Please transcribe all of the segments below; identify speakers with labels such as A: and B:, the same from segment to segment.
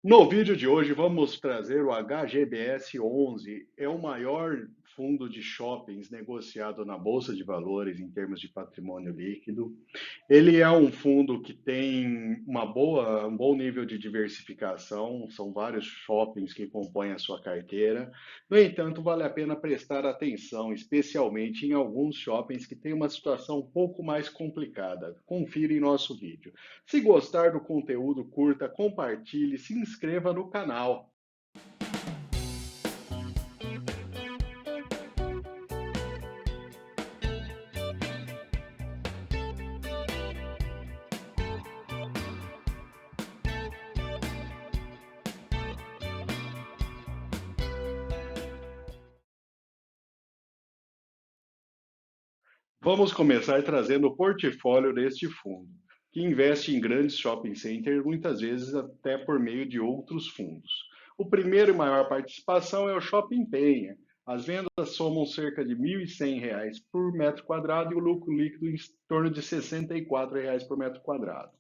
A: No vídeo de hoje vamos trazer o HGBS 11. É o maior fundo de shoppings negociado na Bolsa de Valores em termos de patrimônio líquido. Ele é um fundo que tem um bom nível de diversificação, são vários shoppings que compõem a sua carteira. No entanto, vale a pena prestar atenção, especialmente em alguns shoppings que têm uma situação um pouco mais complicada. Confira em nosso vídeo. Se gostar do conteúdo, curta, compartilhe, se inscreva no canal. Vamos começar trazendo o portfólio deste fundo, que investe em grandes shopping centers, muitas vezes até por meio de outros fundos. O primeiro e maior participação é o Shopping Penha. As vendas somam cerca de R$ 1.100 por metro quadrado e o lucro líquido em torno de R$ 64 por metro quadrado.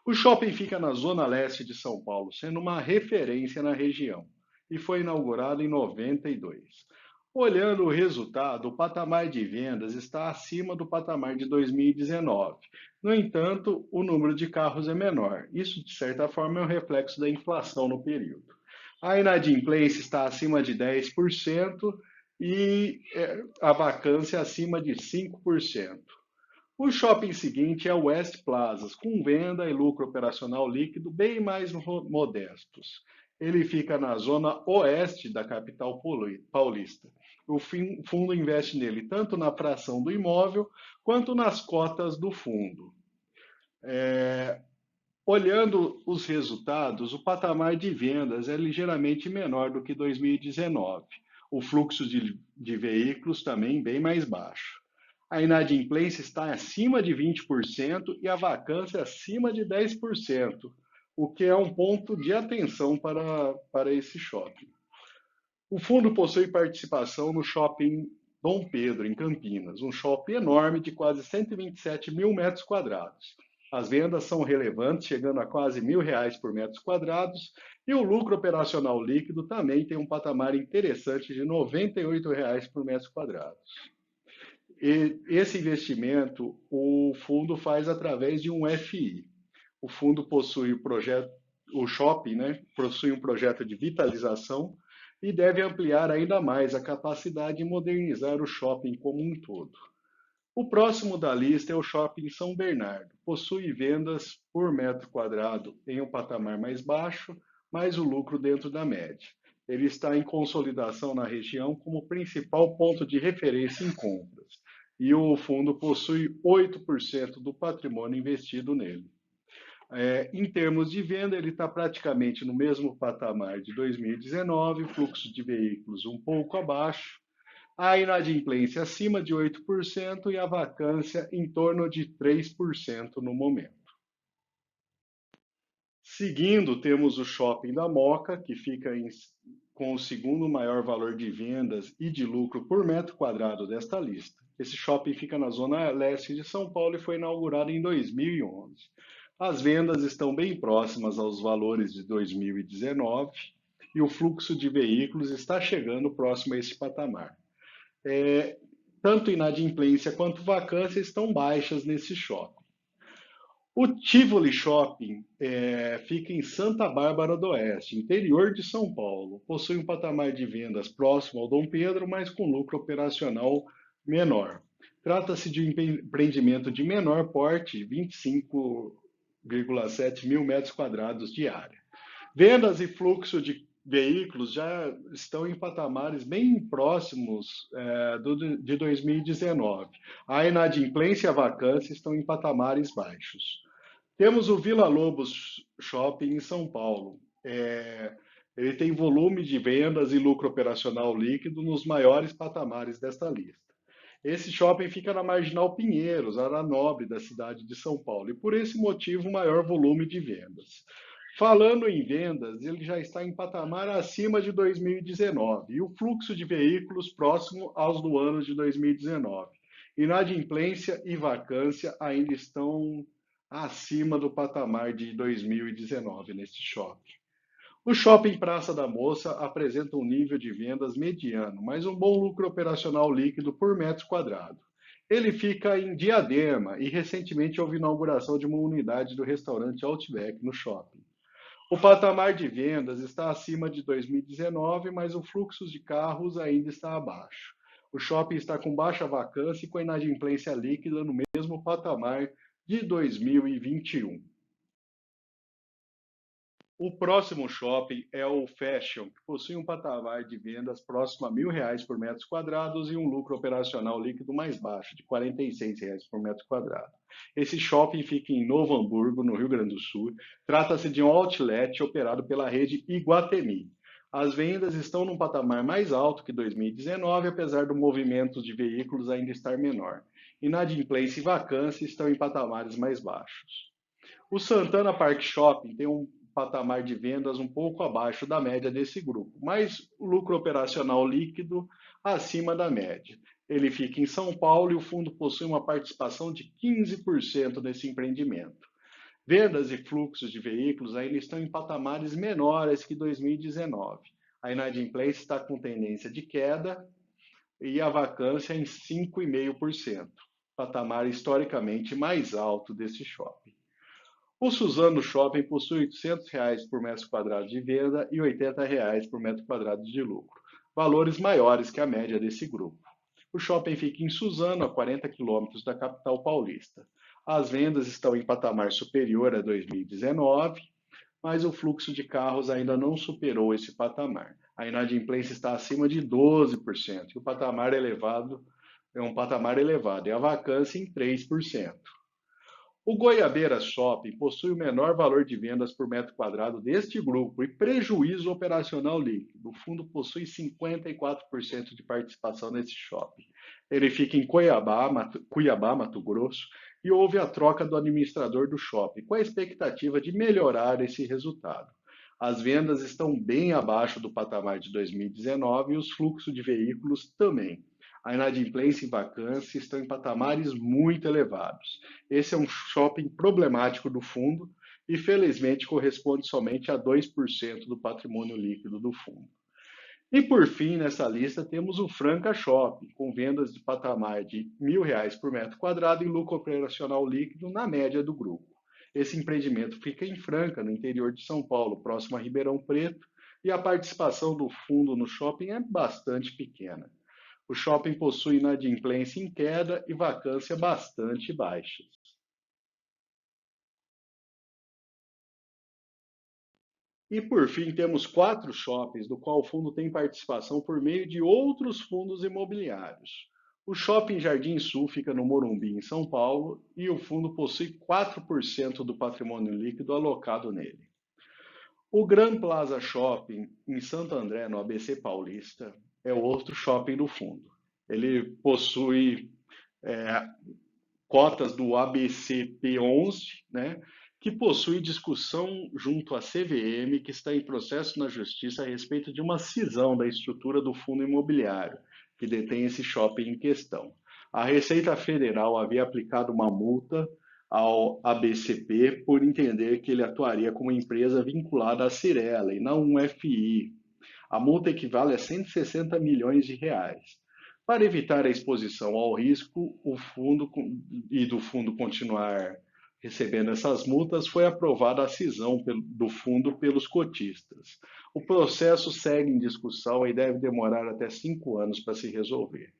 A: O shopping fica na zona leste de São Paulo, sendo uma referência na região, e foi inaugurado em 92. Olhando o resultado, o patamar de vendas está acima do patamar de 2019. No entanto, o número de carros é menor. Isso, de certa forma, é um reflexo da inflação no período. A inadimplência está acima de 10% e a vacância acima de 5%. O shopping seguinte é o West Plazas, com venda e lucro operacional líquido bem mais modestos. Ele fica na zona oeste da capital paulista. O fundo investe nele tanto na fração do imóvel quanto nas cotas do fundo. Olhando os resultados, o patamar de vendas é ligeiramente menor do que 2019. O fluxo de veículos também bem mais baixo. A inadimplência está acima de 20% e a vacância acima de 10%, o que é um ponto de atenção para esse shopping. O fundo possui participação no shopping Dom Pedro, em Campinas, um shopping enorme de quase 127 mil metros quadrados. As vendas são relevantes, chegando a quase R$ 1.000 por metros quadrados, e o lucro operacional líquido também tem um patamar interessante de R$ 98 por metro quadrado. E esse investimento o fundo faz através de um FI. O fundo possui o projeto, o shopping, né, possui um projeto de vitalização e deve ampliar ainda mais a capacidade de modernizar o shopping como um todo. O próximo da lista é o Shopping São Bernardo. Possui vendas por metro quadrado em um patamar mais baixo, mas o lucro dentro da média. Ele está em consolidação na região como principal ponto de referência em compras. E o fundo possui 8% do patrimônio investido nele. Em termos de venda, ele está praticamente no mesmo patamar de 2019, fluxo de veículos um pouco abaixo, a inadimplência acima de 8% e a vacância em torno de 3% no momento. Seguindo, temos o Shopping da Moca, que fica com o segundo maior valor de vendas e de lucro por metro quadrado desta lista. Esse shopping fica na zona leste de São Paulo e foi inaugurado em 2011. As vendas estão bem próximas aos valores de 2019 e o fluxo de veículos está chegando próximo a esse patamar. Tanto inadimplência quanto vacância estão baixas nesse shopping. O Tivoli Shopping fica em Santa Bárbara do Oeste, interior de São Paulo. Possui um patamar de vendas próximo ao Dom Pedro, mas com lucro operacional menor. Trata-se de um empreendimento de menor porte, 25,7 mil metros quadrados de área. Vendas e fluxo de veículos já estão em patamares bem próximos de 2019. A inadimplência e a vacância estão em patamares baixos. Temos o Vila Lobos Shopping em São Paulo. Ele tem volume de vendas e lucro operacional líquido nos maiores patamares desta lista. Esse shopping fica na Marginal Pinheiros, área nobre da cidade de São Paulo, e por esse motivo, maior volume de vendas. Falando em vendas, ele já está em patamar acima de 2019 e o fluxo de veículos próximo aos do ano de 2019. Inadimplência e vacância ainda estão acima do patamar de 2019 neste shopping. O shopping Praça da Moça apresenta um nível de vendas mediano, mas um bom lucro operacional líquido por metro quadrado. Ele fica em Diadema e recentemente houve inauguração de uma unidade do restaurante Outback no shopping. O patamar de vendas está acima de 2019, mas o fluxo de carros ainda está abaixo. O shopping está com baixa vacância e com a inadimplência líquida no mesmo patamar de 2021. O próximo shopping é o Fashion, que possui um patamar de vendas próximo a R$ 1.000 por metro quadrado e um lucro operacional líquido mais baixo, de R$ 46 por metro quadrado. Esse shopping fica em Novo Hamburgo, no Rio Grande do Sul. Trata-se de um outlet operado pela rede Iguatemi. As vendas estão num patamar mais alto que 2019, apesar do movimento de veículos ainda estar menor. Inadimplência e vacância estão em patamares mais baixos. O Santana Park Shopping tem um patamar de vendas um pouco abaixo da média desse grupo, mas o lucro operacional líquido acima da média. Ele fica em São Paulo e o fundo possui uma participação de 15% nesse empreendimento. Vendas e fluxos de veículos ainda estão em patamares menores que 2019. A inadimplência está com tendência de queda e a vacância em 5,5%, patamar historicamente mais alto desse shopping. O Suzano Shopping possui R$ 800 por metro quadrado de venda e R$ 80 por metro quadrado de lucro, valores maiores que a média desse grupo. O shopping fica em Suzano, a 40 quilômetros da capital paulista. As vendas estão em patamar superior a 2019, mas o fluxo de carros ainda não superou esse patamar. A inadimplência está acima de 12%, e o patamar elevado é um patamar elevado, e a vacância em 3%. O Goiabeira Shopping possui o menor valor de vendas por metro quadrado deste grupo e prejuízo operacional líquido. O fundo possui 54% de participação nesse shopping. Ele fica em Cuiabá, Mato Grosso, e houve a troca do administrador do shopping, com a expectativa de melhorar esse resultado. As vendas estão bem abaixo do patamar de 2019 e os fluxos de veículos também. A inadimplência e vacância estão em patamares muito elevados. Esse é um shopping problemático do fundo e, felizmente, corresponde somente a 2% do patrimônio líquido do fundo. E, por fim, nessa lista, temos o Franca Shopping, com vendas de patamar de R$ 1.000 por metro quadrado e lucro operacional líquido na média do grupo. Esse empreendimento fica em Franca, no interior de São Paulo, próximo a Ribeirão Preto, e a participação do fundo no shopping é bastante pequena. O shopping possui inadimplência em queda e vacância bastante baixa. E, por fim, temos 4 shoppings, do qual o fundo tem participação por meio de outros fundos imobiliários. O Shopping Jardim Sul fica no Morumbi, em São Paulo, e o fundo possui 4% do patrimônio líquido alocado nele. O Gran Plaza Shopping, em Santo André, no ABC Paulista, é outro shopping do fundo. Ele possui é, cotas do ABCP11, né, que possui discussão junto à CVM, que está em processo na Justiça a respeito de uma cisão da estrutura do fundo imobiliário, que detém esse shopping em questão. A Receita Federal havia aplicado uma multa ao ABCP por entender que ele atuaria como empresa vinculada à Cirela e não um FI. A multa equivale a 160 milhões de reais. Para evitar a exposição ao risco, o fundo e do fundo continuar recebendo essas multas, foi aprovada a cisão do fundo pelos cotistas. O processo segue em discussão e deve demorar até 5 anos para se resolver.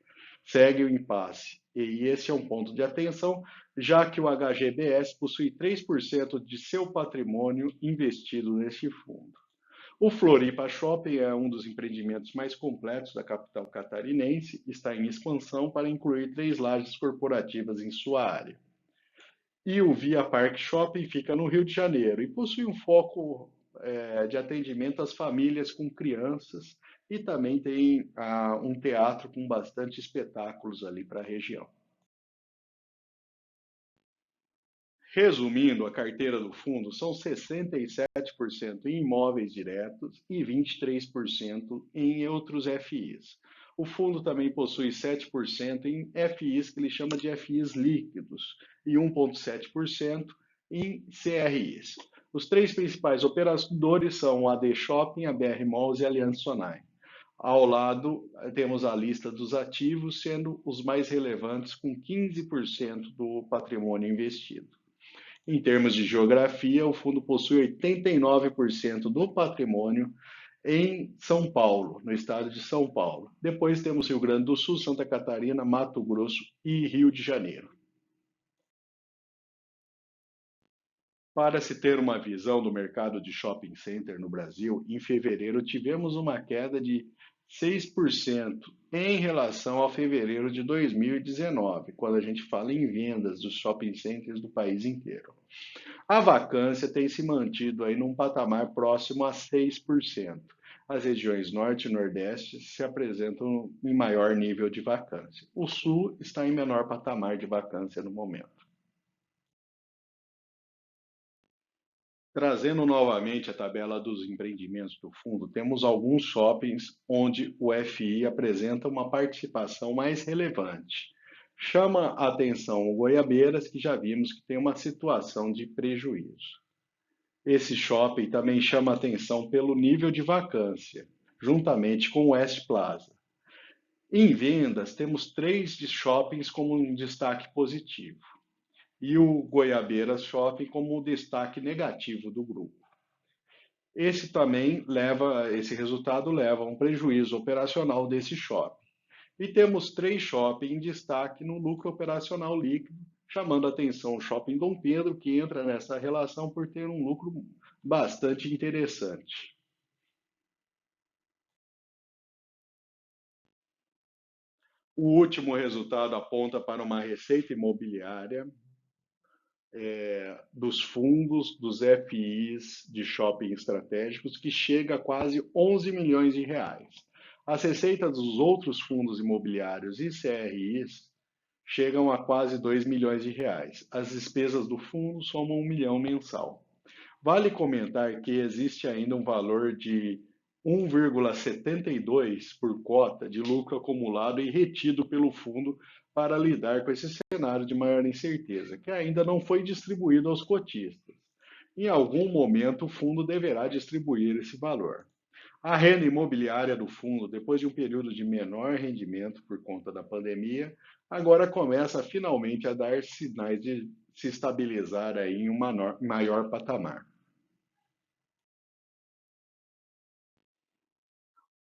A: Segue o impasse. E esse é um ponto de atenção, já que o HGBS possui 3% de seu patrimônio investido neste fundo. O Floripa Shopping é um dos empreendimentos mais completos da capital catarinense, está em expansão para incluir 3 lajes corporativas em sua área. E o Via Park Shopping fica no Rio de Janeiro e possui um foco de atendimento às famílias com crianças e também tem um teatro com bastante espetáculos ali para a região. Resumindo, a carteira do fundo são 67% em imóveis diretos e 23% em outros FIs. O fundo também possui 7% em FIs que ele chama de FIs líquidos e 1,7% em CRIs. Os três principais operadores são o AD Shopping, a BR Malls e a Aliança Sonae. Ao lado, temos a lista dos ativos, sendo os mais relevantes com 15% do patrimônio investido. Em termos de geografia, o fundo possui 89% do patrimônio em São Paulo, no estado de São Paulo. Depois temos Rio Grande do Sul, Santa Catarina, Mato Grosso e Rio de Janeiro. Para se ter uma visão do mercado de shopping center no Brasil, em fevereiro tivemos uma queda de 6% em relação ao fevereiro de 2019, quando a gente fala em vendas dos shopping centers do país inteiro. A vacância tem se mantido aí num patamar próximo a 6%. As regiões Norte e Nordeste se apresentam em maior nível de vacância. O Sul está em menor patamar de vacância no momento. Trazendo novamente a tabela dos empreendimentos do fundo, temos alguns shoppings onde o FI apresenta uma participação mais relevante. Chama a atenção o Goiabeiras, que já vimos que tem uma situação de prejuízo. Esse shopping também chama a atenção pelo nível de vacância, juntamente com o West Plaza. Em vendas, temos três shoppings como um destaque positivo e o Goiabeiras Shopping como um destaque negativo do grupo. Esse resultado leva a um prejuízo operacional desse shopping. E temos três shoppings em destaque no lucro operacional líquido, chamando a atenção o Shopping Dom Pedro, que entra nessa relação por ter um lucro bastante interessante. O último resultado aponta para uma receita imobiliária dos fundos dos FIs de shopping estratégicos que chega a quase 11 milhões de reais. As receitas dos outros fundos imobiliários e CRIs chegam a quase 2 milhões de reais. As despesas do fundo somam 1 milhão mensal. Vale comentar que existe ainda um valor de 1,72 por cota de lucro acumulado e retido pelo fundo para lidar com esse cenário de maior incerteza, que ainda não foi distribuído aos cotistas. Em algum momento, o fundo deverá distribuir esse valor. A renda imobiliária do fundo, depois de um período de menor rendimento por conta da pandemia, agora começa finalmente a dar sinais de se estabilizar aí em um maior patamar.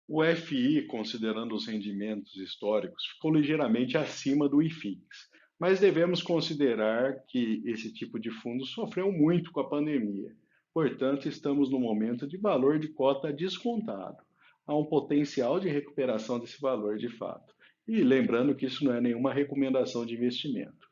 A: O FI, considerando os rendimentos históricos, ficou ligeiramente acima do IFIX, mas devemos considerar que esse tipo de fundo sofreu muito com a pandemia. Portanto, estamos no momento de valor de cota descontado. Há um potencial de recuperação desse valor de fato. E lembrando que isso não é nenhuma recomendação de investimento.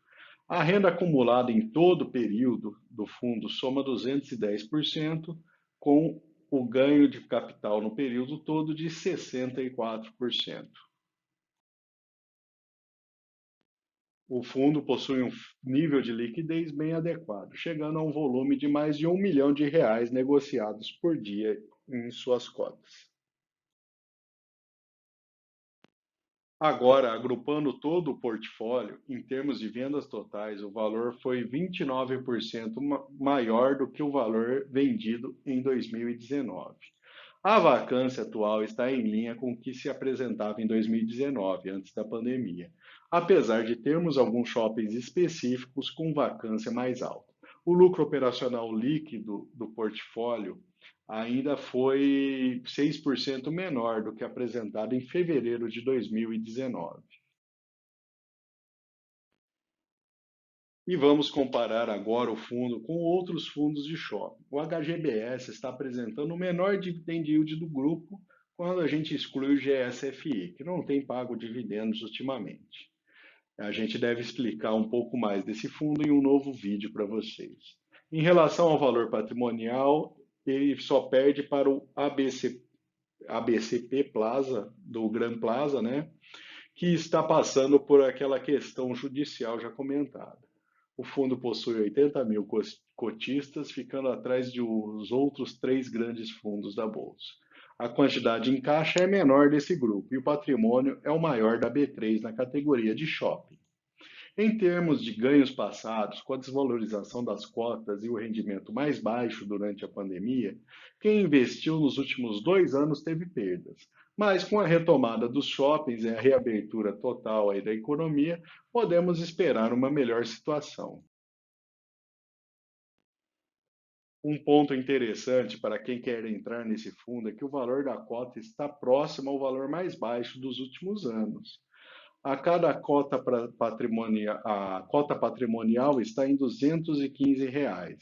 A: A renda acumulada em todo o período do fundo soma 210%, com o ganho de capital no período todo de 64%. O fundo possui um nível de liquidez bem adequado, chegando a um volume de mais de 1 milhão de reais negociados por dia em suas cotas. Agora, agrupando todo o portfólio, em termos de vendas totais, o valor foi 29% maior do que o valor vendido em 2019. A vacância atual está em linha com o que se apresentava em 2019, antes da pandemia, apesar de termos alguns shoppings específicos com vacância mais alta. O lucro operacional líquido do portfólio ainda foi 6% menor do que apresentado em fevereiro de 2019. E vamos comparar agora o fundo com outros fundos de shopping. O HGBS está apresentando o menor dividend yield do grupo quando a gente exclui o GSFI, que não tem pago dividendos ultimamente. A gente deve explicar um pouco mais desse fundo em um novo vídeo para vocês. Em relação ao valor patrimonial, ele só perde para o ABCP Plaza, do Gran Plaza, né, que está passando por aquela questão judicial já comentada. O fundo possui 80 mil cotistas, ficando atrás dos outros três grandes fundos da Bolsa. A quantidade em caixa é menor desse grupo e o patrimônio é o maior da B3 na categoria de shopping. Em termos de ganhos passados, com a desvalorização das cotas e o rendimento mais baixo durante a pandemia, quem investiu nos últimos 2 anos teve perdas. Mas com a retomada dos shoppings e a reabertura total aí da economia, podemos esperar uma melhor situação. Um ponto interessante para quem quer entrar nesse fundo é que o valor da cota está próximo ao valor mais baixo dos últimos anos. A cada a cota patrimonial está em R$ 215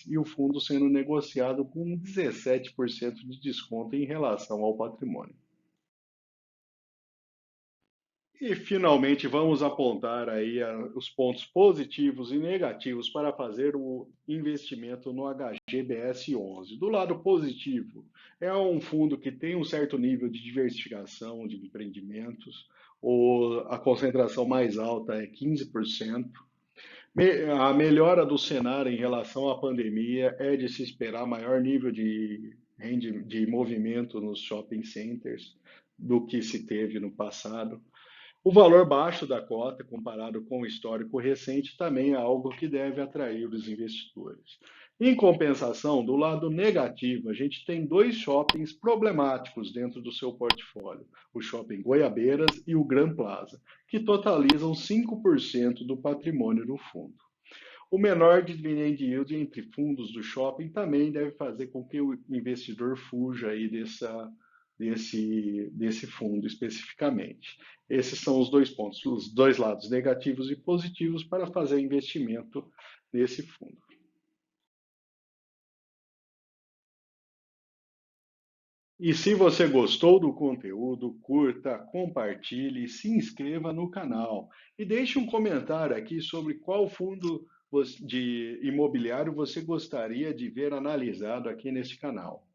A: e o fundo sendo negociado com 17% de desconto em relação ao patrimônio. E finalmente vamos apontar aí os pontos positivos e negativos para fazer o investimento no HGBS 11. Do lado positivo, é um fundo que tem um certo nível de diversificação de empreendimentos, a concentração mais alta é 15%. A melhora do cenário em relação à pandemia é de se esperar maior nível de movimento nos shopping centers do que se teve no passado. O valor baixo da cota, comparado com o histórico recente, também é algo que deve atrair os investidores. Em compensação, do lado negativo, a gente tem dois shoppings problemáticos dentro do seu portfólio: o Shopping Goiabeiras e o Gran Plaza, que totalizam 5% do patrimônio do fundo. O menor dividend yield entre fundos do shopping também deve fazer com que o investidor fuja aí desse fundo especificamente. Esses são os dois pontos, os dois lados negativos e positivos para fazer investimento nesse fundo. E se você gostou do conteúdo, curta, compartilhe, se inscreva no canal e deixe um comentário aqui sobre qual fundo de imobiliário você gostaria de ver analisado aqui nesse canal.